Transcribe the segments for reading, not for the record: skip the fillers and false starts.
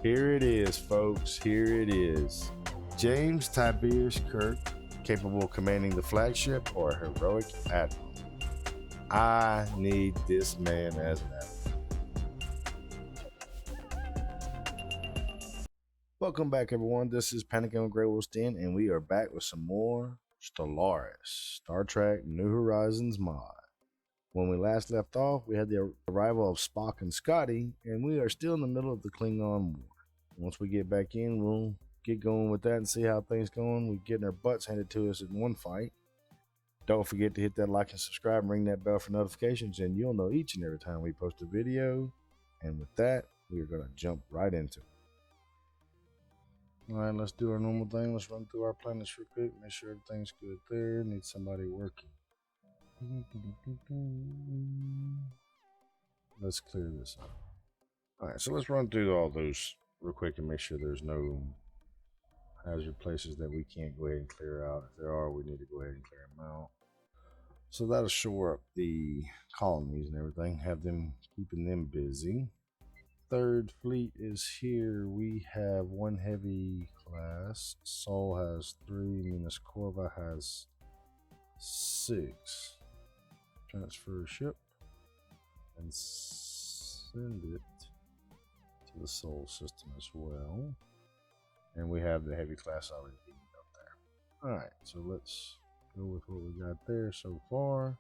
Here it is, folks. Here it is. James Tiberius Kirk, capable of commanding the flagship or a heroic admiral. I need this man as an admiral. Welcome back, everyone. This is Panicking with GreyWolfs Den, and we are back with some more Stellaris, Star Trek New Horizons mod. When we last left off, we had the arrival of Spock and Scotty, and we are still in the middle of the Klingon War. Once we get back in, we'll get going with that and see how things going. We're getting our butts handed to us in one fight. Don't forget to hit that like and subscribe and ring that bell for notifications, and you'll know each and every time we post a video. And with that, we're going to jump right into it. Alright, let's do our normal thing. Let's run through our planets real quick, make sure everything's good there. Need somebody working. Let's clear this up. Alright, so let's run through all those real quick and make sure there's no hazard places that we can't go ahead and clear out. If there are, we need to go ahead and clear them out. So that'll shore up the colonies and everything, have them keeping them busy. Third fleet is here. We have one heavy class. Sol has 3. Minas Corva has 6. Transfer ship and send it to the Sol system as well. And we have the heavy class already being up there. Alright, so let's go with what we got there so far.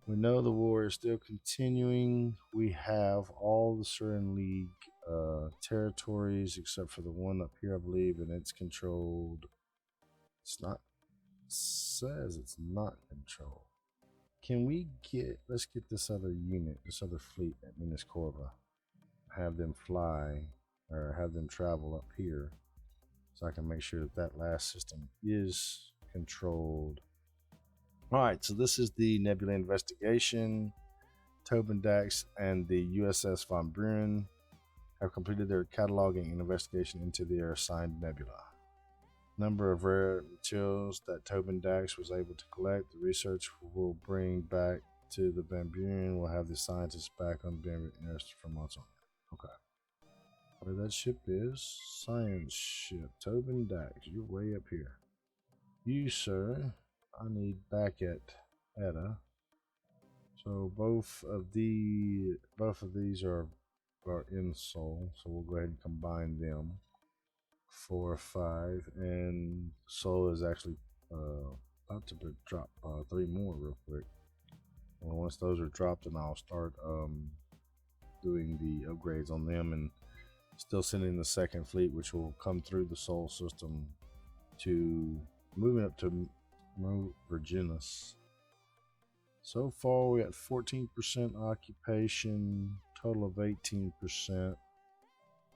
We know the war is still continuing. We have all the Surin League territories except for the one up here, I believe, and it's controlled. It's not. Says it's not controlled. Can we get? Let's get this other unit, this other fleet at Minas Corva. Have them fly or have them travel up here, so I can make sure that that last system is controlled. Alright, so this is the Nebula Investigation. Tobin Dax and the USS Von Buren have completed their cataloging and investigation into their assigned nebula. Number of rare materials that Tobin Dax was able to collect. The research will bring back to the Van Buren. We'll have the scientists back on the Van Buren interested for months on it. Okay. Where that ship is? Science ship. Tobin Dax, you're way up here. You, sir, I need back at Etta. So both of these are in Sol, so we'll go ahead and combine them. 4 or 5, and Sol is actually about to drop 3 more real quick. Well, once those are dropped, then I'll start doing the upgrades on them, and still sending the second fleet, which will come through the Sol system to moving up to Virginis. So far we got 14% occupation, total of 18%.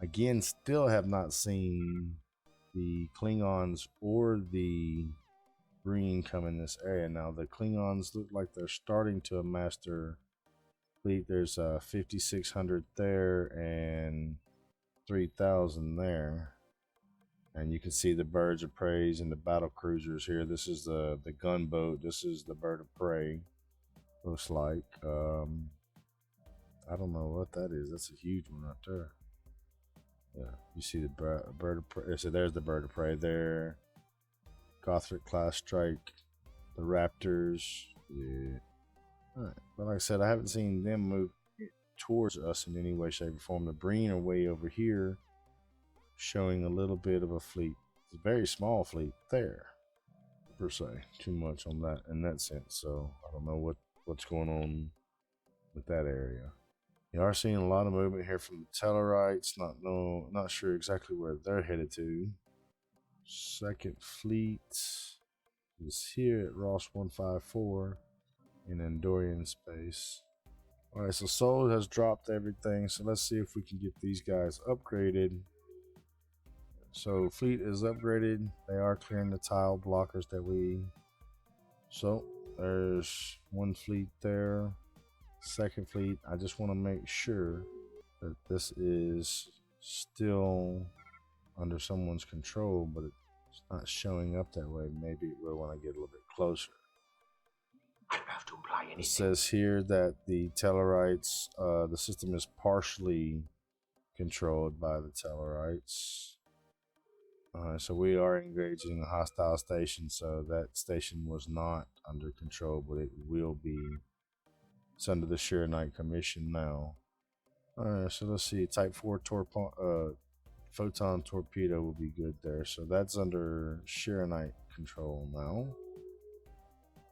Again, still have not seen the Klingons or the Green come in this area. Now the Klingons look like they're starting to amass their fleet. There's 5,600 there and 3,000 there. And you can see the birds of prey and the battle cruisers here. This is the gunboat. This is the bird of prey. Looks like. I don't know what that is. That's a huge one right there. Yeah, you see the bird of prey. So there's the bird of prey there. Gothic class strike. The raptors. Yeah. Alright. But like I said, I haven't seen them move towards us in any way, shape, or form. The Breen are way over here, showing a little bit of a fleet. It's a very small fleet there, per se. Too much on that in that sense. So I don't know what's going on with that area. You are seeing a lot of movement here from the Tellarites. Not sure exactly where they're headed to. Second fleet is here at Ross 154 in Andorian space. Alright, so Sol has dropped everything, so let's see if we can get these guys upgraded. So fleet is upgraded. They are clearing the tile blockers that we... So there's one fleet there. Second fleet. I just want to make sure that this is still under someone's control, but it's not showing up that way. Maybe it will when I get a little bit closer. I don't have to imply anything. It says here that the Tellarites, the system is partially controlled by the Tellarites. So we are engaging a hostile station, so that station was not under control, but it will be. It's under the Shiranite Commission now. Alright, so let's see. Type 4 photon torpedo will be good there. So that's under Shiranite control now.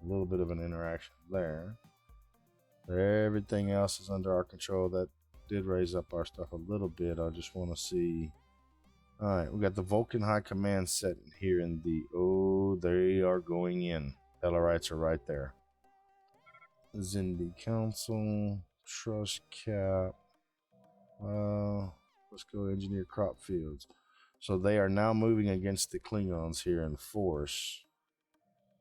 A little bit of an interaction there. Everything else is under our control. That did raise up our stuff a little bit. I just want to see. Alright, we got the Vulcan High Command set here in the... Oh, they are going in. Tellarites are right there. Zindi Council. Trust Cap. Let's go Engineer Crop Fields. So they are now moving against the Klingons here in force.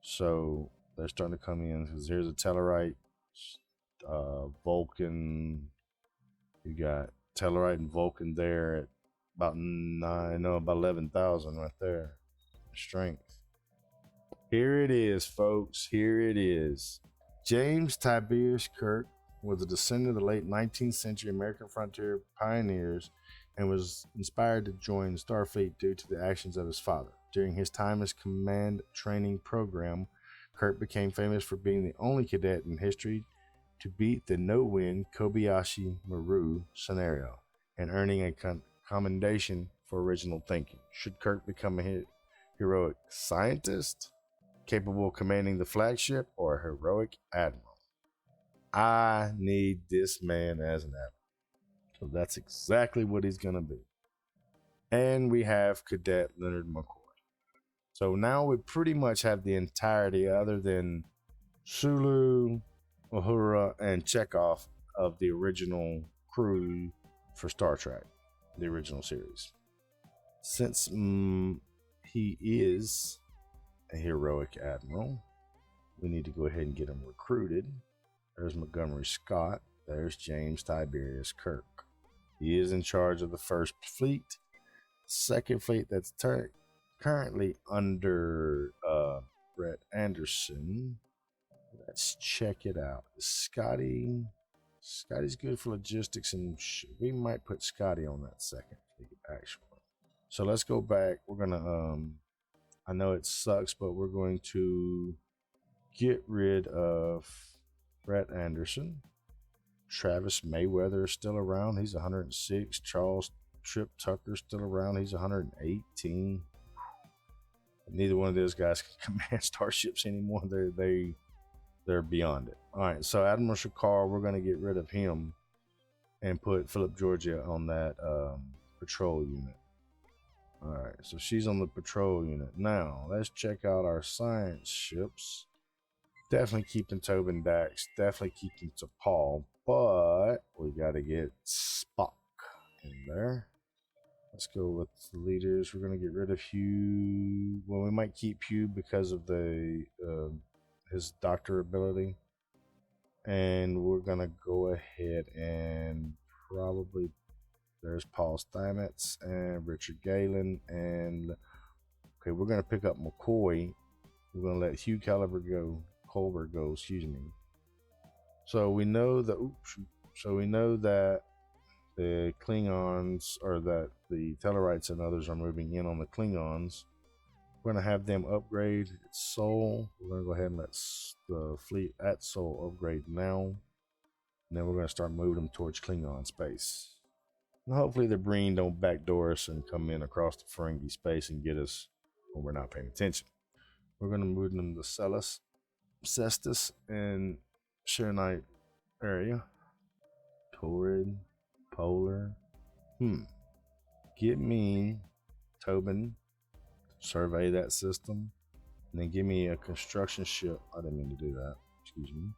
So they're starting to come in. Because here's a Tellarite. Vulcan. You got Tellarite and Vulcan there at about 11,000 right there. Strength. Here it is, folks. Here it is. James Tiberius Kirk was a descendant of the late 19th century American frontier pioneers and was inspired to join Starfleet due to the actions of his father. During his time as command training program, Kirk became famous for being the only cadet in history to beat the no-win Kobayashi Maru scenario and earning a commendation for original thinking. Should Kirk become a heroic scientist, capable of commanding the flagship, or a heroic admiral? I need this man as an admiral. So that's exactly what he's going to be. And we have Cadet Leonard McCoy. So now we pretty much have the entirety, other than Sulu, Uhura, and Chekhov, of the original crew for Star Trek, the original series. Since he is a heroic admiral, we need to go ahead and get him recruited. There's Montgomery Scott. There's James Tiberius Kirk. He is in charge of the first fleet. Second fleet that's currently under Brett Anderson. Let's check it out. Scotty's good for logistics, and we might put Scotty on that second fleet, actually. So let's go back. We're gonna I know it sucks, but we're going to get rid of Brett Anderson. Travis Mayweather is still around. He's 106. Charles Trip Tucker's still around. He's 118. Neither one of those guys can command starships anymore. They're beyond it. All right, so Admiral Shakar, we're going to get rid of him and put Philip Georgia on that patrol unit. All right, so she's on the patrol unit. Now, let's check out our science ships. Definitely keeping Tobin Dax. Definitely keeping T'Pol. But we got to get Spock in there. Let's go with the leaders. We're going to get rid of Hugh. Well, we might keep Hugh because of the his doctor ability. And we're going to go ahead and probably... There's Paul Stamets and Richard Galen. And... Okay, we're going to pick up McCoy. We're going to let Hugh Colbert go, excuse me. So we know that... So we know that the Klingons, or that the Tellarites and others are moving in on the Klingons. We're going to have them upgrade at Sol. We're going to go ahead and let the fleet at Sol upgrade now. And then we're going to start moving them towards Klingon space. And hopefully the Breen don't backdoor us and come in across the Ferengi space and get us when we're not paying attention. We're going to move them to Celis, Cestus, and Shiranite area. Torrid, Polar. Get me Tobin, survey that system, and then give me a construction ship. I didn't mean to do that. Excuse me.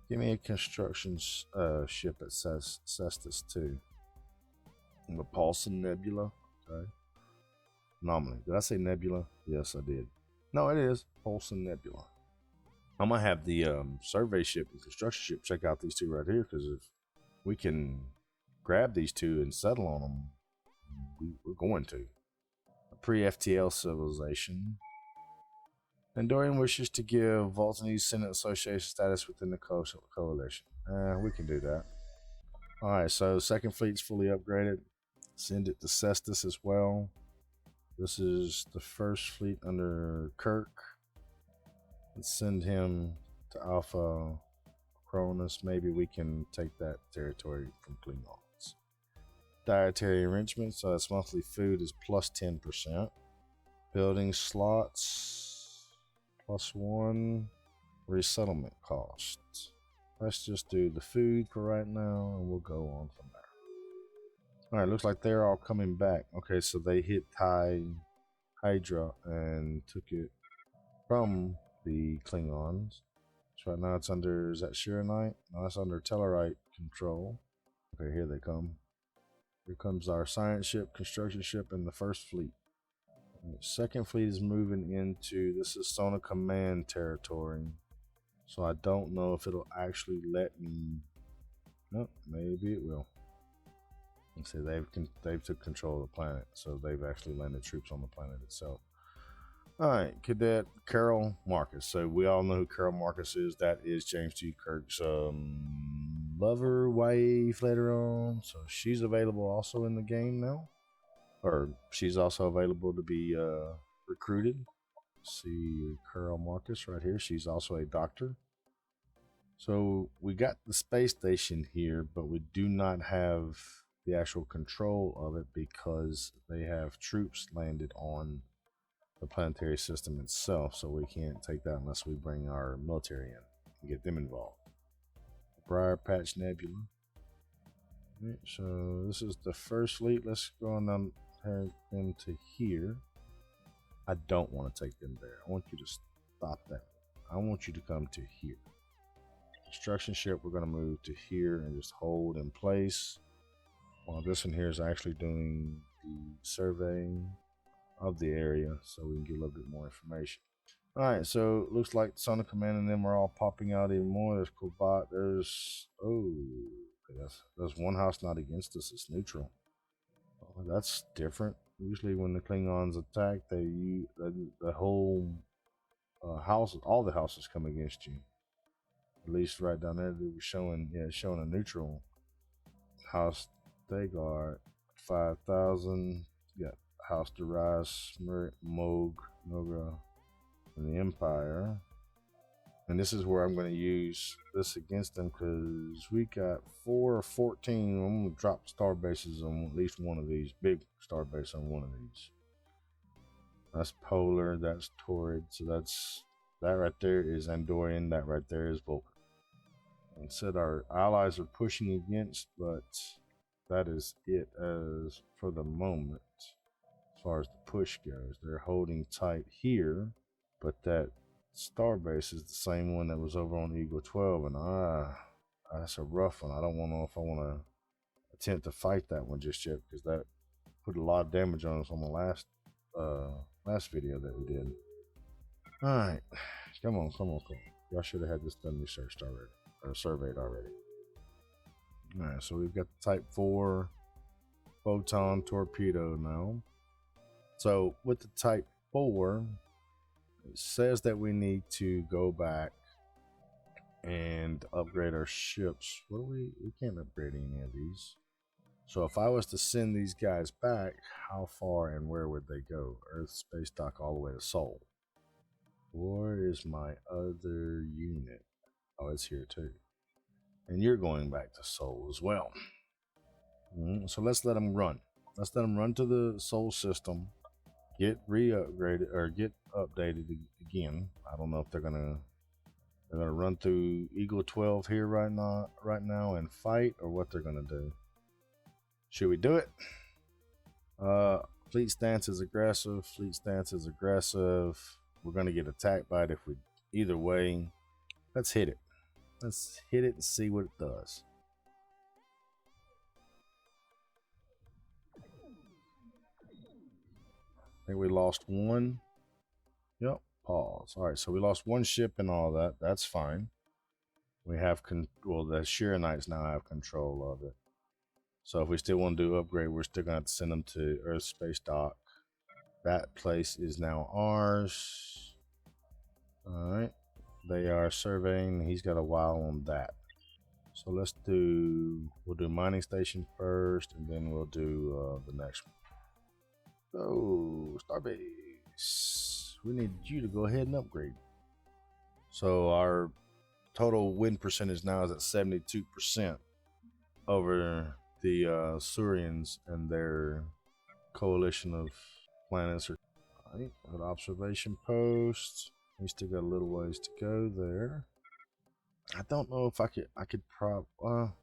Give me a construction ship at Cestus too. The Paulson Nebula. Okay. Anomaly. Did I say Nebula? Yes, I did. No, it is Paulson Nebula. I'm gonna have the survey ship and construction ship check out these two right here, because if we can grab these two and settle on them, we're going to. A pre-FTL civilization. Andorian wishes to give Vulcanese Senate Association status within the coalition. We can do that. Alright, so second fleet's fully upgraded. Send it to Cestus as well. This is the first fleet under Kirk. Let's send him to Alpha Cronus. Maybe we can take that territory from Klingons. Dietary enrichment, so that's monthly food is plus 10%. Building slots +1. Resettlement costs. Let's just do the food for right now and we'll go on from there. Alright, looks like they're all coming back. Okay, so they hit Hydra and took it from the Klingons. So right now it's under, is that Shiranite? No, it's under Tellarite control. Okay, here they come. Here comes our science ship, construction ship, and the first fleet. And the second fleet is moving into, this is Sona Command territory. So I don't know if it'll actually let me, nope, maybe it will. And see, they've took control of the planet, so they've actually landed troops on the planet itself. Alright, Cadet Carol Marcus. So we all know who Carol Marcus is. That is James T. Kirk's lover, wife later on. So she's available also in the game now. Or she's also available to be recruited. See Carol Marcus right here. She's also a doctor. So we got the space station here, but we do not have the actual control of it because they have troops landed on the planetary system itself, so we can't take that unless we bring our military in and get them involved. Briar Patch Nebula. Right, so this is the first fleet. Let's go on down them to here. I don't want to take them there. I want you to stop that. I want you to come to here. Construction ship, we're going to move to here and just hold in place while this one here is actually doing the surveying of the area so we can get a little bit more information. Alright, so it looks like Sonic Command and them are all popping out even more. There's Cobot, there's, oh, there's one house not against us, it's neutral. Oh, that's different. Usually when the Klingons attack, the whole house, all the houses come against you. At least right down there, they were showing, yeah, showing a neutral house. They got 5,000. You got House Darius, Moog, Nogra, and the Empire. And this is where I'm going to use this against them because we got 4 or 14. I'm going to drop star bases on at least one of these. Big star base on one of these. That's Polar, that's Torrid. So that's, that right there is Andorian, that right there is Vulcan. And said our allies are pushing against, but that is it as for the moment. As far as the push goes, they're holding tight here, but that starbase is the same one that was over on Eagle 12, and that's a rough one. I don't know if I want to attempt to fight that one just yet because that put a lot of damage on us on the last video that we did. All right, come on. Y'all should have had this done researched already, or surveyed already. All right, so we've got the Type 4 photon torpedo now. So with the Type 4, it says that we need to go back and upgrade our ships. What do we can't upgrade any of these. So if I was to send these guys back, how far and where would they go? Earth, space dock, all the way to Sol. Where is my other unit? Oh, it's here too. And you're going back to Sol as well. So let's let them run. Let's let them run to the Sol system. Get re-upgraded or get updated again. I don't know if they're gonna run through Eagle 12 here right now and fight, or what they're gonna do. Should we do it? Fleet stance is aggressive. We're gonna get attacked by it if we. Either way, let's hit it. Let's hit it and see what it does. I think we lost one. Yep, pause. All right, so we lost one ship and all that. That's fine. We have, well, the Shiranites now have control of it. So if we still want to do upgrade, we're still going to have to send them to Earth Space Dock. That place is now ours. All right. They are surveying. He's got a while on that. So we'll do mining station first, and then we'll do the next one. So, Starbase, we need you to go ahead and upgrade. So our total win percentage now is at 72% over the Surians and their coalition of planets. Right, an observation post. We still got a little ways to go there. I don't know if I could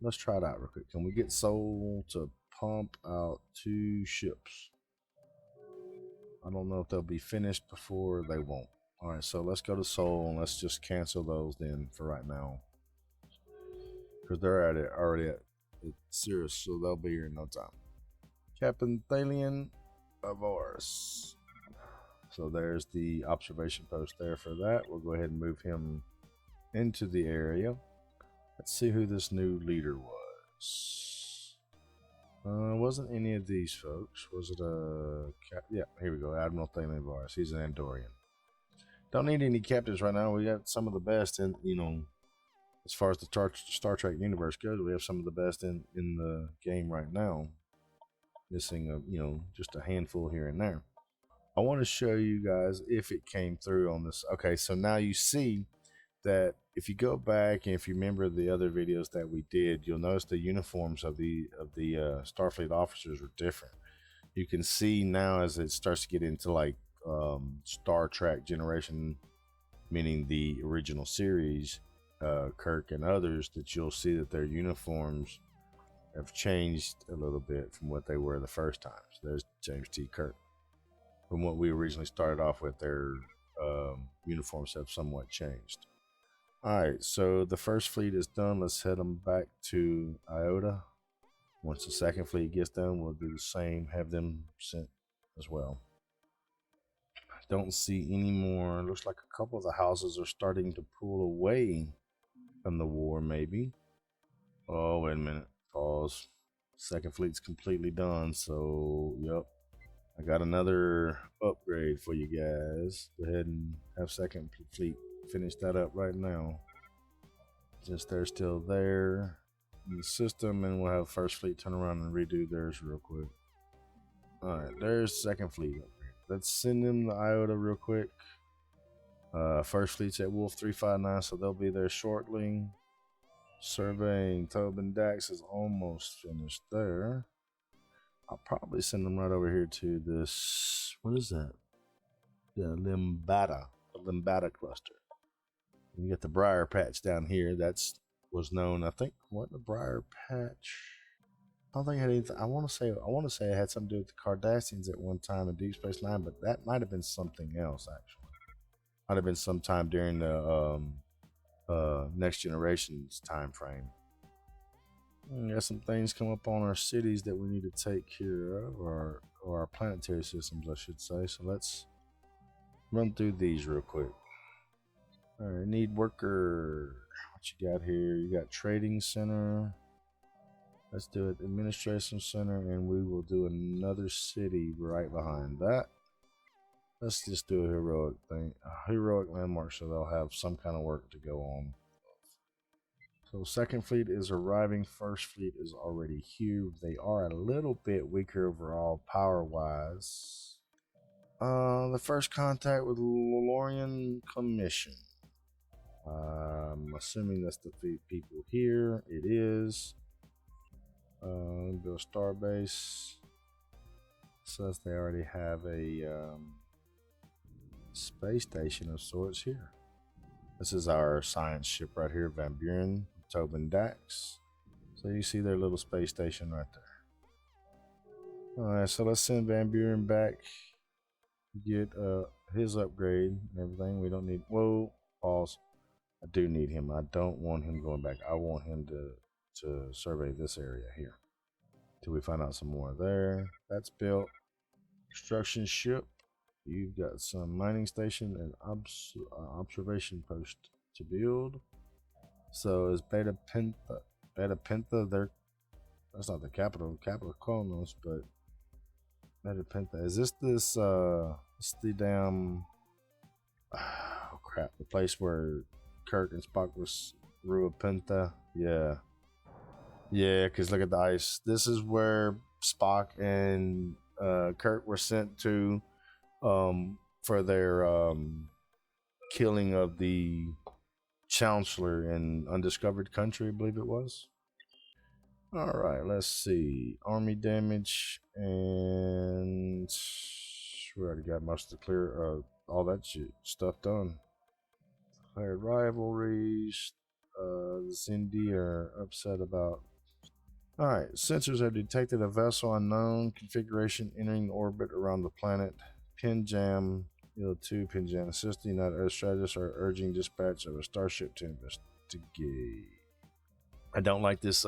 let's try it out real quick. Can we get Sol to pump out 2 ships? I don't know if they'll be finished before. They won't. All right, so let's go to Sol and let's just cancel those then for right now, because they're already at Sirius, so they'll be here in no time. Captain Thalian of ours. So there's the observation post there for that. We'll go ahead and move him into the area. Let's see who this new leader was. Wasn't any of these folks. Was it a yeah, here we go. Admiral Thalian of ours. He's an Andorian. Don't need any captains right now. We got some of the best in, as far as the Star Trek universe goes, we have some of the best in the game right now. Missing just a handful here and there. I want to show you guys if it came through on this. Okay, so now you see that if you go back and if you remember the other videos that we did, you'll notice the uniforms of the Starfleet officers are different. You can see now as it starts to get into like Star Trek Generation, meaning the original series, Kirk and others, that you'll see that their uniforms have changed a little bit from what they were the first time. So there's James T. Kirk. From what we originally started off with, their uniforms have somewhat changed. Alright, so the first fleet is done. Let's head them back to Iota. Once the second fleet gets done, we'll do the same, have them sent as well. Don't see any more. Looks like a couple of the houses are starting to pull away from the war, maybe. Oh, wait a minute. Pause. Second fleet's completely done, so, yep. I got another upgrade for you guys. Go ahead and have second fleet finish that up right now. Just they're still there in the system, and we'll have first fleet turn around and redo theirs real quick. Alright, there's second fleet upgrade. Let's send them to Iota real quick. First fleet's at Wolf 359, so they'll be there shortly. Surveying Tobin Dax is almost finished there. I'll probably send them right over here to this. What is that? The Limbata cluster. You get the Briar Patch down here. That's was known, I think. What, the Briar Patch? I don't think it had anything. I want to say it had something to do with the Cardassians at one time in Deep Space Nine, but that might have been something else actually. Might have been sometime during the Next Generation's time frame. Got some things come up on our cities that we need to take care of, or our planetary systems, I should say. So let's run through these real quick. All right, need worker. What you got here? You got trading center. Let's do it. Administration center, and we will do another city right behind that. Let's just do a heroic thing, a heroic landmark, so they'll have some kind of work to go on. So second fleet is arriving. First fleet is already here. They are a little bit weaker overall power-wise. The first contact with Lorian Commission. I'm assuming that's the people here. It is. Build Starbase. Says they already have a space station of sorts here. This is our science ship right here, Van Buren, Tobin Dax. So you see their little space station right there. Alright, so let's send Van Buren back. Get his upgrade and everything. We don't need. Whoa, pause. I do need him. I don't want him going back. I want him to survey this area here till we find out some more. There, that's built. Construction ship. You've got some mining station and observation post to build. So is Beta Penta? That's not the capital. Capital Kronos, but Beta Penta. Is this the damn? Oh crap! The place where Kirk and Spock was Rua Penta. Yeah. Yeah, because look at the ice. This is where Spock and Kirk were sent to for their killing of the Chancellor in Undiscovered Country, I believe it was. All right, let's see. Army damage, and we already got most of the clear, all that stuff done. Declared rivalries. The Zindi are upset about. All right, sensors have detected a vessel unknown configuration entering orbit around the planet. Pinjam, IL-2, Pinjam assist the United Earth strategists are urging dispatch of a starship to investigate. I don't like this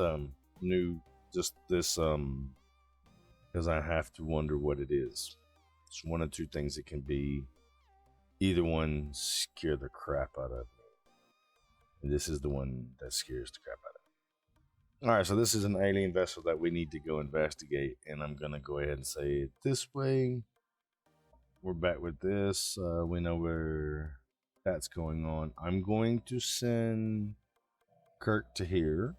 because I have to wonder what it is. It's one of two things it can be. Either one scare the crap out of me. And this is the one that scares the crap out of me. Alright, so this is an alien vessel that we need to go investigate, and I'm gonna go ahead and say it this way. We're back with this. We know where that's going on. I'm going to send Kirk to here.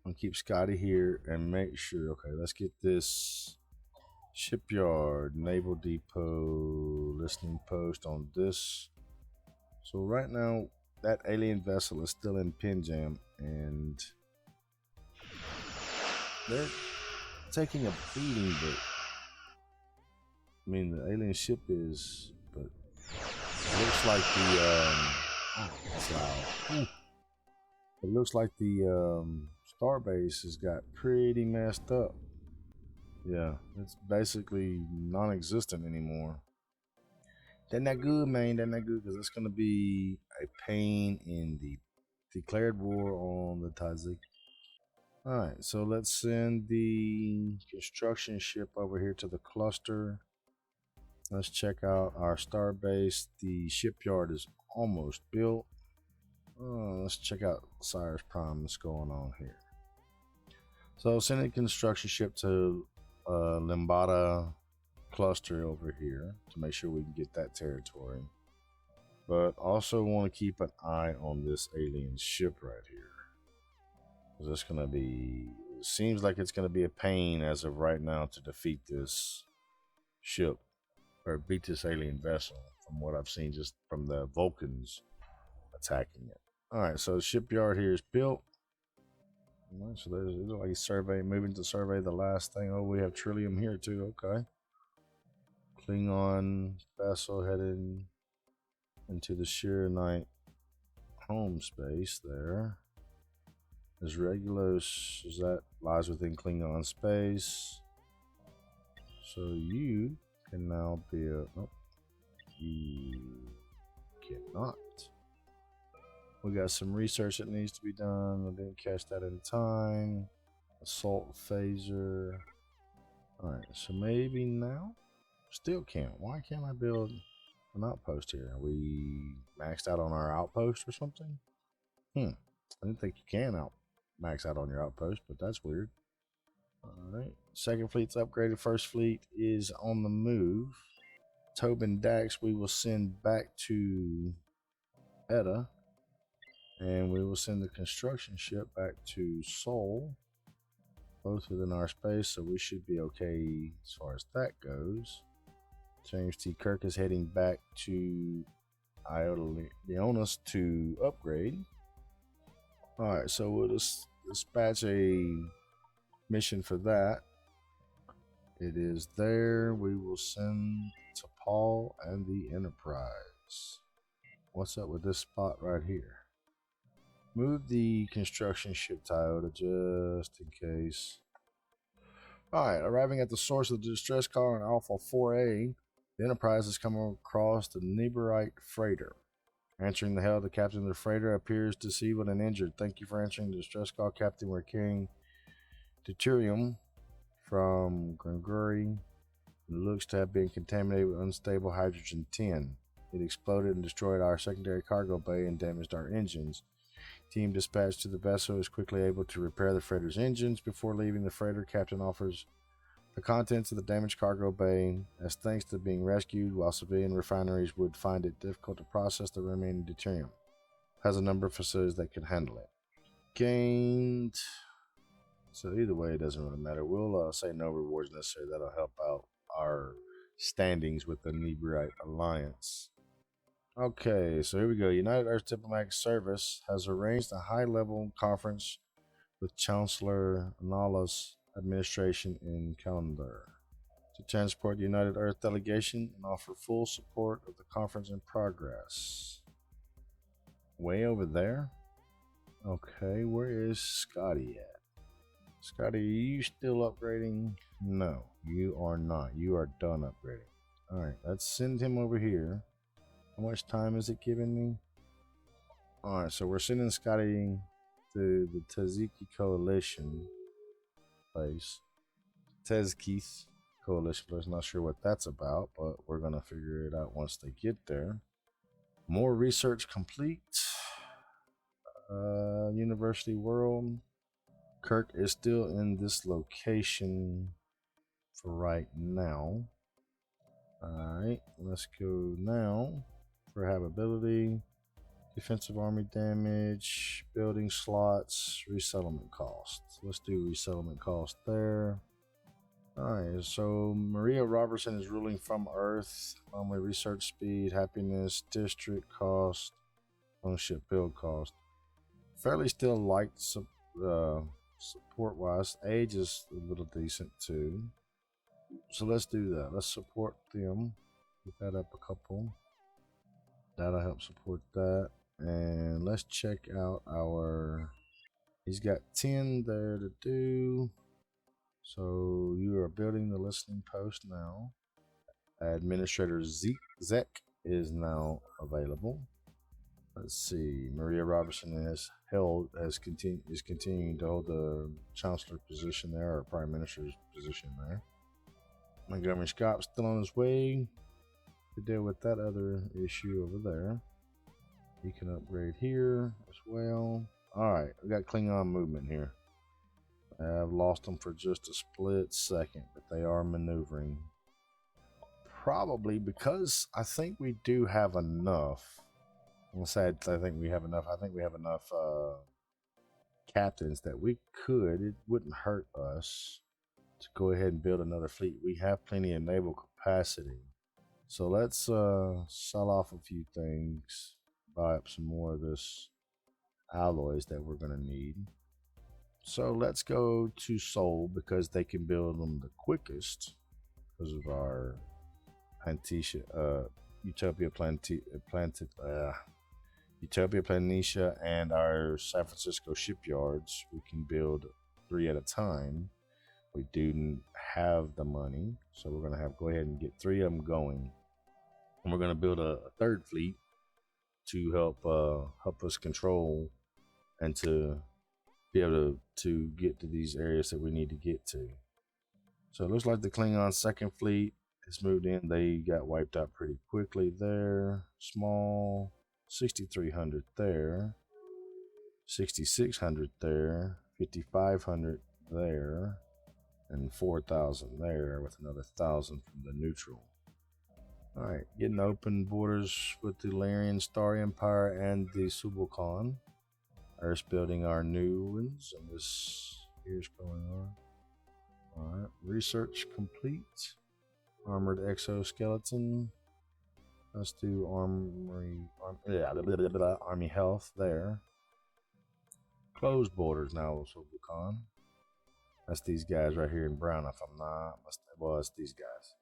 I'll keep Scotty here and make sure. Okay, let's get this shipyard, naval depot, listening post on this. So right now, that alien vessel is still in Pinjam, and they're taking a beating. But I mean, the alien ship is, but it looks like the that's loud. Ooh. It looks like the Starbase has got pretty messed up. Yeah, it's basically non-existent anymore. They're not good, man. They're not good because it's going to be a pain in the declared war on the Tazik. Alright, so let's send the construction ship over here to the cluster. Let's check out our Starbase. The shipyard is almost built. Let's check out Cyrus Prime. What's going on here? So sending construction ship to Limbada cluster over here to make sure we can get that territory. But also want to keep an eye on this alien ship right here. Because it's going to be... It seems like it's going to be a pain as of right now to defeat this ship. Or beat this alien vessel from what I've seen just from the Vulcans attacking it. Alright, so the shipyard here is built. Right, so there's like survey, moving to survey the last thing. Oh, we have Trillium here too, okay. Klingon vessel heading into the Shiranite home space there. There's Regulos, that lies within Klingon space. So you can now be a... Oh, you cannot. We got some research that needs to be done. I didn't catch that in time. Assault phaser. Alright, so maybe now? Still can't. Why can't I build an outpost here? Are we maxed out on our outpost or something? I didn't think you can max out on your outpost, but that's weird. Alright. Second fleet's upgraded. First fleet is on the move. Tobin Dax we will send back to Etta. And we will send the construction ship back to Sol. Both within our space, so we should be okay as far as that goes. James T. Kirk is heading back to Iota Leonis to upgrade. Alright, so we'll just dispatch a mission for that. It is there. We will send to Paul and the Enterprise. What's up with this spot right here? Move the construction ship Toyota just in case. Alright, arriving at the source of the distress call in Alpha 4A, the Enterprise has come across the Neberite freighter. Answering the hail, the captain of the freighter appears disabled and injured. Thank you for answering the distress call, Captain. We're carrying deuterium from Granguri. It looks to have been contaminated with unstable hydrogen-10. It exploded and destroyed our secondary cargo bay and damaged our engines. Team dispatched to the vessel is quickly able to repair the freighter's engines. Before leaving the freighter, Captain offers the contents of the damaged cargo bay as thanks to being rescued, while civilian refineries would find it difficult to process the remaining deuterium. Has a number of facilities that can handle it. Gained So either way, it doesn't really matter. We'll say no rewards necessary. That'll help out our standings with the Nebrite Alliance. Okay, so here we go. United Earth Diplomatic Service has arranged a high-level conference with Chancellor Nala's administration in Calendar to transport the United Earth delegation and offer full support of the conference in progress. Way over there? Okay, where is Scotty at? Scotty, are you still upgrading? No, you are not. You are done upgrading. Alright, let's send him over here. How much time is it giving me? Alright, so we're sending Scotty to the Taziki Coalition place. Tezkeith Coalition place. Not sure what that's about, but we're going to figure it out once they get there. More research complete. University World. Kirk is still in this location for right now. Alright, let's go now for habitability, defensive army damage, building slots, resettlement costs. Let's do resettlement cost there. Alright, so Maria Robertson is ruling from Earth. Army research speed, happiness, district cost, ownership build cost. Fairly still liked support wise. Age is a little decent too. So let's do that. Let's support them. Get that up a couple. That'll help support that. And let's check out our... He's got 10 there to do. So you are building the listening post now. Administrator Zek is now available. Let's see. Maria Robertson is continuing to hold the chancellor position there, or prime minister's position there. Montgomery Scott's still on his way to deal with that other issue over there. He can upgrade here as well. Alright, we got Klingon movement here. I've lost them for just a split second, but they are maneuvering. Probably because I think we do have enough. I think we have enough. I think we have enough captains that we could. It wouldn't hurt us to go ahead and build another fleet. We have plenty of naval capacity. So let's sell off a few things, buy up some more of this alloys that we're going to need. So let's go to Sol because they can build them the quickest because of our Utopia Planitia and our San Francisco shipyards. We can build 3 at a time. We do have the money, so we're going to go ahead and get 3 of them going. And we're going to build a 3rd fleet to help us control and to be able to get to these areas that we need to get to. So it looks like the Klingon 2nd fleet has moved in. They got wiped out pretty quickly there. Small, 6,300 there, 6,600 there, 5,500 there, and 4,000 there, with another 1,000 from the neutral. Alright, getting open borders with the Larian Star Empire and the Subalcon. Earth's building our new ones, and this here's going on. Alright, research complete. Armored exoskeleton. Let's do army health there. Closed borders now, Subalcon. That's these guys right here in brown, if I'm not mistaken. Well, it's these guys.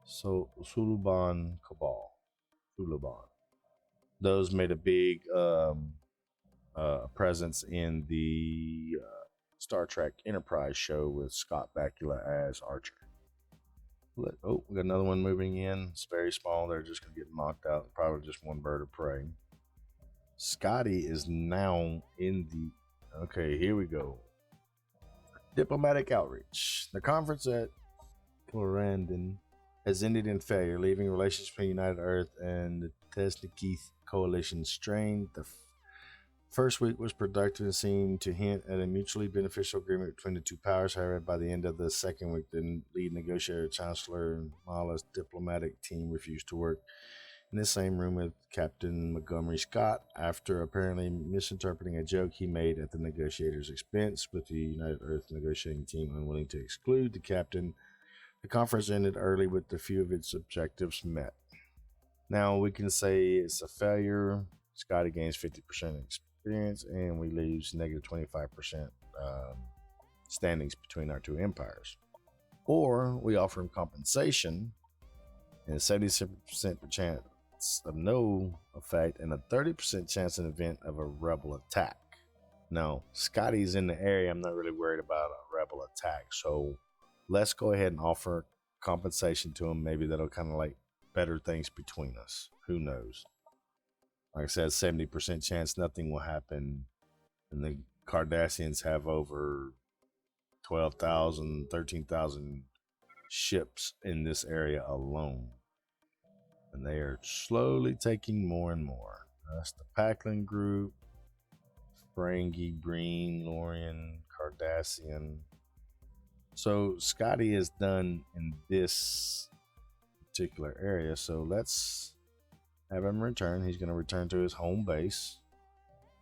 So, Suluban Cabal. Suluban. Those made a big presence in the Star Trek Enterprise show with Scott Bakula as Archer. We got another one moving in. It's very small. They're just going to get knocked out. Probably just one bird of prey. Scotty is now in the... Okay, here we go. Diplomatic outreach. The conference at Clarendon has ended in failure, leaving relations between United Earth and the Tezkeith Coalition strained. The first week was productive and seemed to hint at a mutually beneficial agreement between the two powers. However, by the end of the second week, the lead negotiator, Chancellor Mala's diplomatic team refused to work in the same room with Captain Montgomery Scott after apparently misinterpreting a joke he made at the negotiators' expense, with the United Earth negotiating team unwilling to exclude the captain. The conference ended early with a few of its objectives met. Now we can say it's a failure. Scotty gains 50% experience, and we lose negative 25% standings between our two empires. Or we offer him compensation and 77% chance of no effect and a 30% chance in the event of a rebel attack. Now, Scotty's in the area. I'm not really worried about a rebel attack, so let's go ahead and offer compensation to him. Maybe that'll kind of like better things between us. Who knows? Like I said, 70% chance nothing will happen, and the Cardassians have over 12,000, 13,000 ships in this area alone. And they are slowly taking more and more. That's the Packland group. Ferengi, Breen, Lorian, Cardassian. So Scotty is done in this particular area. So let's have him return. He's going to return to his home base,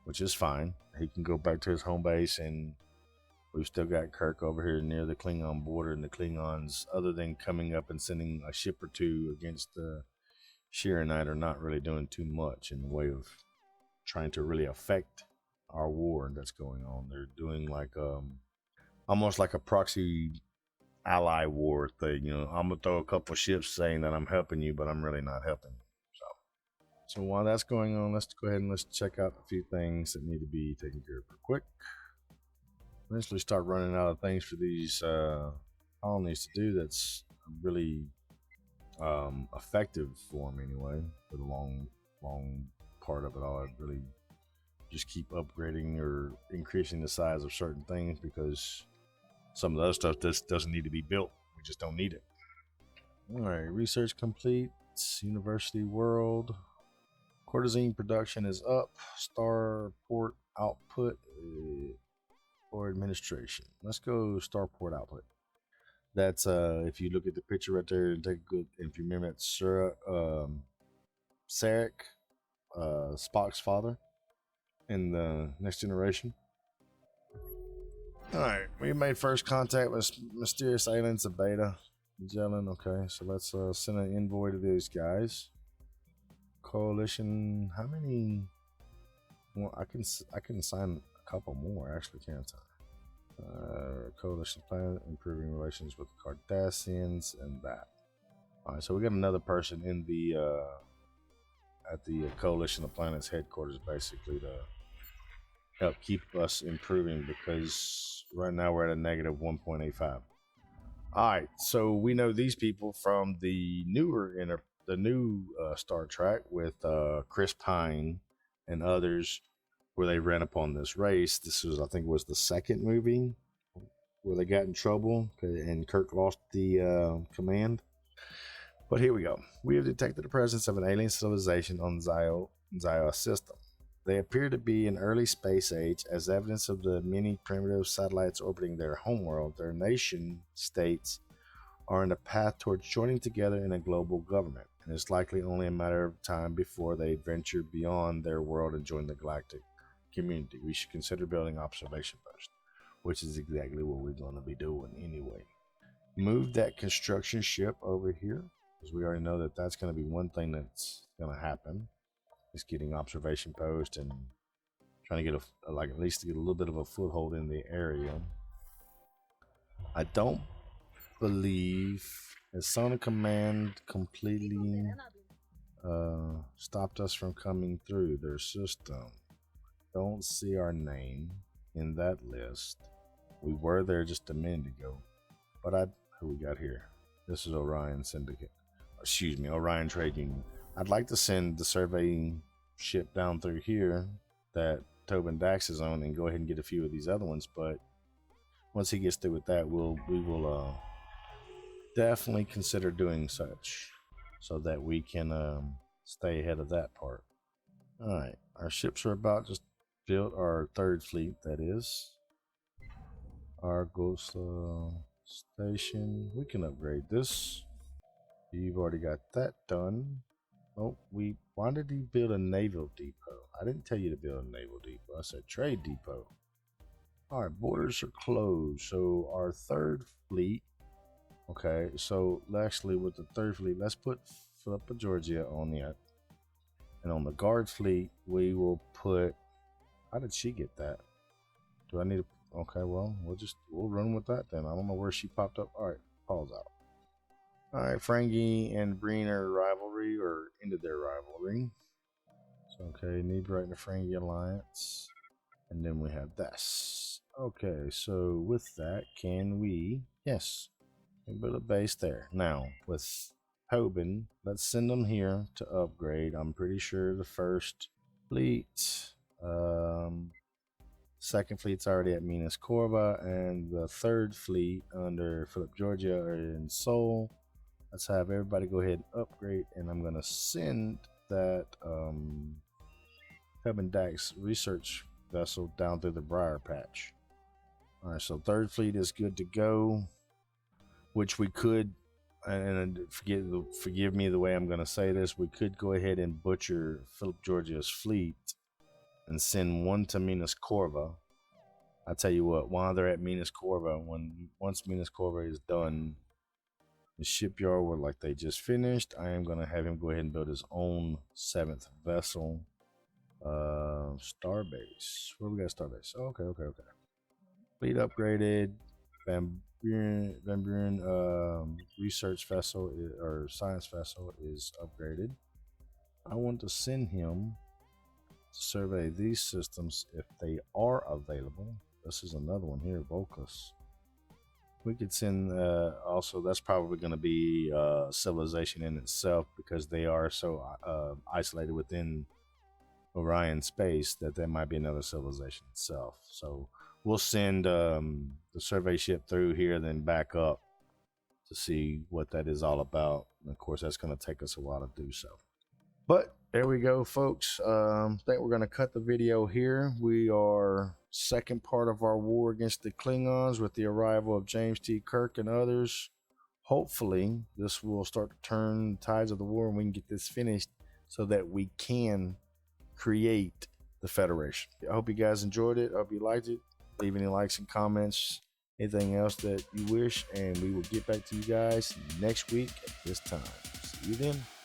which is fine. He can go back to his home base, and we've still got Kirk over here near the Klingon border, and the Klingons, other than coming up and sending a ship or two against the Shiranite, are not really doing too much in the way of trying to really affect our war that's going on. They're doing like almost like a proxy ally war thing. You know, I'm gonna throw a couple ships saying that I'm helping you, but I'm really not helping you. So while that's going on, let's go ahead and let's check out a few things that need to be taken care of real quick. Eventually start running out of things for these colonies to do that's really effective for them anyway. For the long part of it all, I really just keep upgrading or increasing the size of certain things, because some of the other stuff just doesn't need to be built. We just don't need it. All right, research complete. University world. Courtesine production is up. Starport output or administration. Let's go starport output. That's if you look at the picture right there and take a good, if you remember that Sarek, Spock's father in the Next Generation. Alright, we made first contact with mysterious aliens of Beta. Magellan, okay, so let's send an envoy to these guys. Coalition, how many? Well, I can assign a couple more actually, can't I? Coalition plan, improving relations with the Cardassians, and that. Alright, so we got another person in the at the Coalition of Planets headquarters, basically, to help keep us improving, because right now we're at a negative 1.85. Alright, so we know these people from the new Star Trek with Chris Pine and others, where they ran upon this race. This was, I think it was the second movie where they got in trouble and Kirk lost the command. But here we go. We have detected the presence of an alien civilization on Zio system. They appear to be in early space age, as evidence of the many primitive satellites orbiting their homeworld. Their nation states are in a path towards joining together in a global government, and it's likely only a matter of time before they venture beyond their world and join the galactic community. We should consider building observation posts, which is exactly what we're going to be doing anyway. Move that construction ship over here, because we already know that that's going to be one thing that's going to happen. Is getting observation posts and trying to get at least to get a little bit of a foothold in the area. I don't believe Sonic Command completely stopped us from coming through their system. Don't see our name in that list. We were there just a minute ago. But who we got here? This is Orion Syndicate. Excuse me, Orion Trade Union. I'd like to send the surveying ship down through here that Tobin Dax is on and go ahead and get a few of these other ones, but once he gets through with that, we will definitely consider doing such so that we can stay ahead of that part. Alright, our ships are about just built, our third fleet, that is. Argos station. We can upgrade this. You've already got that done. Oh, why did he build a naval depot? I didn't tell you to build a naval depot. I said trade depot. All right, borders are closed. So our third fleet. Okay, so actually with the third fleet, let's put Philippa Georgia on the, and on the guard fleet, we will put, how did she get that? Do I need to, okay, well, we'll run with that then. I don't know where she popped up. All right, pause out. All right, Frangie and Breen are rivalry, or ended their rivalry. So, okay, need right in the Frangie alliance. And then we have this. Okay, so with that, can we, yes, we build a base there. Now, with Tobin, let's send them here to upgrade. I'm pretty sure the first fleet, second fleet's already at Minas Corva, and the third fleet under Philip Georgia are in Seoul. Let's have everybody go ahead and upgrade, and I'm gonna send that Tobin Dax research vessel down through the Briar Patch. All right, so third fleet is good to go, which we could, and forgive me the way I'm going to say this, we could go ahead and butcher Philip Georgia's fleet and send one to Minas Corva. I tell you what, while they're at Minas Corva, once Minas Corva is done, the shipyard where like they just finished, I am going to have him go ahead and build his own 7th vessel. Starbase. Where we got Starbase? Oh, okay. Fleet upgraded. Van Buren research vessel or science vessel is upgraded. I want to send him to survey these systems if they are available. This is another one here, Volcus. We could send also, that's probably going to be civilization in itself, because they are so isolated within Orion space that there might be another civilization itself. So we'll send the survey ship through here, then back up to see what that is all about. And of course, that's going to take us a while to do so. But there we go, folks. I think we're going to cut the video here. We are second part of our war against the Klingons with the arrival of James T. Kirk and others. Hopefully, this will start to turn the tides of the war, and we can get this finished so that we can create the Federation. I hope you guys enjoyed it. I hope you liked it. Leave any likes and comments, anything else that you wish, and we will get back to you guys next week at this time. See you then.